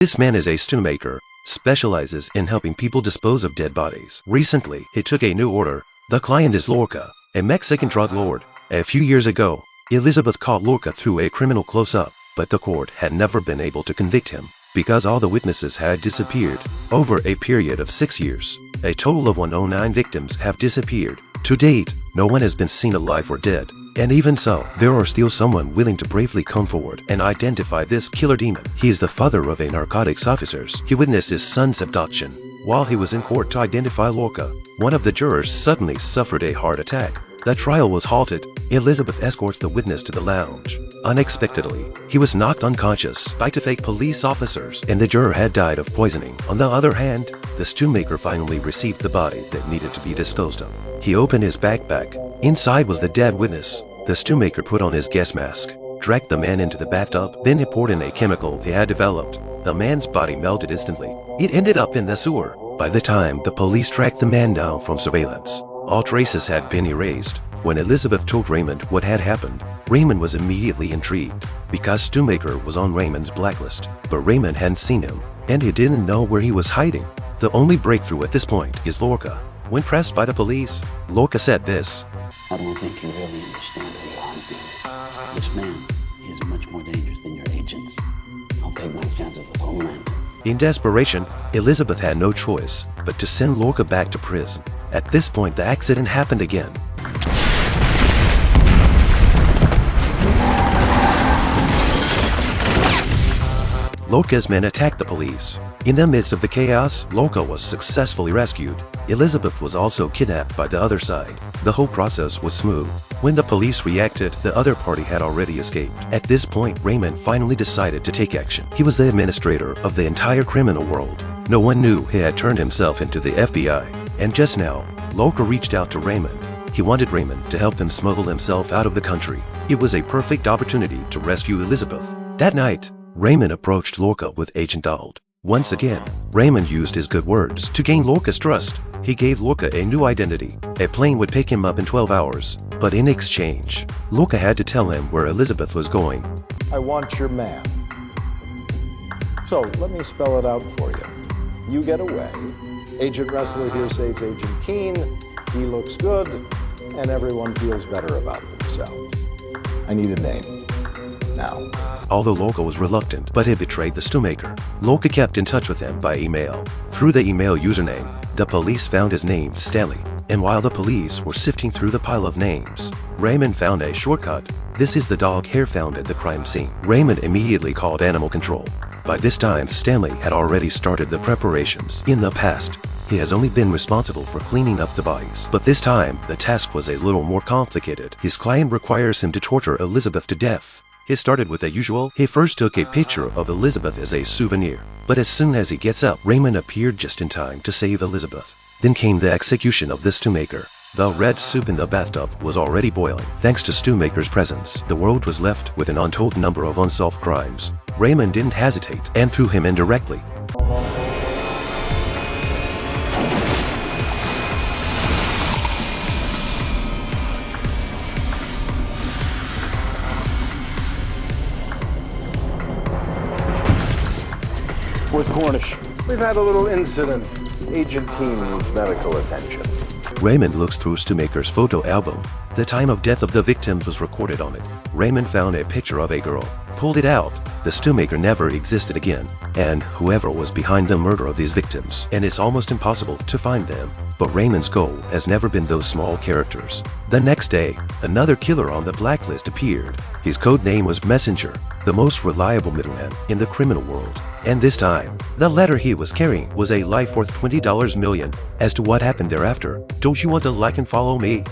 This man is a stewmaker, specializes in helping people dispose of dead bodies. Recently, he took a new order. The client is Lorca, a Mexican drug lord. A few years ago, Elizabeth caught Lorca through a criminal close-up, but the court had never been able to convict him because all the witnesses had disappeared. Over a period of 6 years, a total of 109 victims have disappeared. To date, no one has been seen alive or dead. And even so, there are still someone willing to bravely come forward and identify this killer demon. He is the father of a narcotics officer. He witnessed his son's abduction. While he was in court to identify Lorca, one of the jurors suddenly suffered a heart attack. The trial was halted. Elizabeth escorts the witness to the lounge. Unexpectedly, he was knocked unconscious by two fake police officers, and the juror had died of poisoning. On the other hand, the stewmaker finally received the body that needed to be disposed of. He opened his backpack. Inside was the dead witness. The stewmaker put on his gas mask, dragged the man into the bathtub, then he poured in a chemical he had developed. The man's body melted instantly. It ended up in the sewer. By the time the police tracked the man down from surveillance, all traces had been erased. When Elizabeth told Raymond what had happened, Raymond was immediately intrigued because Stewmaker was on Raymond's blacklist, but Raymond hadn't seen him, and he didn't know where he was hiding. The only breakthrough at this point is Lorca. When pressed by the police, Lorca said this: "I don't think you really understand who you're hunting. This man is much more dangerous than your agents. I'll take my chances with Homeland." In desperation, Elizabeth had no choice but to send Lorca back to prison. At this point, the accident happened again. Lorca's men attacked the police. In the midst of the chaos, Lorca was successfully rescued. Elizabeth was also kidnapped by the other side. The whole process was smooth. When the police reacted, the other party had already escaped. At this point, Raymond finally decided to take action. He was the administrator of the entire criminal world. No one knew he had turned himself into the FBI. And just now, Lorca reached out to Raymond. He wanted Raymond to help him smuggle himself out of the country. It was a perfect opportunity to rescue Elizabeth. That night, Raymond approached Lorca with Agent Donald. Once again, Raymond used his good words to gain Lorca's trust. He gave Lorca a new identity. A plane would pick him up in 12 hours. But in exchange, Lorca had to tell him where Elizabeth was going. "I want your man. So let me spell it out for you. You get away. Agent Wrestler here saves Agent Keen. He looks good, and everyone feels better about themselves. I need a name. Now." Although Lorca was reluctant, but he betrayed the stewmaker. Lorca kept in touch with him by email. Through the email username, the police found his name, Stanley. And while the police were sifting through the pile of names, Raymond found a shortcut. This is the dog hair found at the crime scene. Raymond immediately called animal control. By this time, Stanley had already started the preparations. In the past, he has only been responsible for cleaning up the bodies. But this time, the task was a little more complicated. His client requires him to torture Elizabeth to death. He started with the usual. He first took a picture of Elizabeth as a souvenir. But as soon as he gets up, Raymond appeared just in time to save Elizabeth. Then came the execution of the stewmaker. The red soup in the bathtub was already boiling. Thanks to stewmaker's presence, the world was left with an untold number of unsolved crimes. Raymond didn't hesitate and threw him in directly. Where's Cornish? We've had a little incident. Agent Keen needs medical attention. Raymond looks through Stewmaker's photo album. The time of death of the victims was recorded on it. Raymond found a picture of a girl, pulled it out. The Stewmaker never existed again, and whoever was behind the murder of these victims, and it's almost impossible to find them. But Raymond's goal has never been those small characters. The next day, another killer on the blacklist appeared. His code name was Messenger, the most reliable middleman in the criminal world. And this time, the letter he was carrying was a life worth $20 million. As to what happened thereafter, don't you want to like and follow me?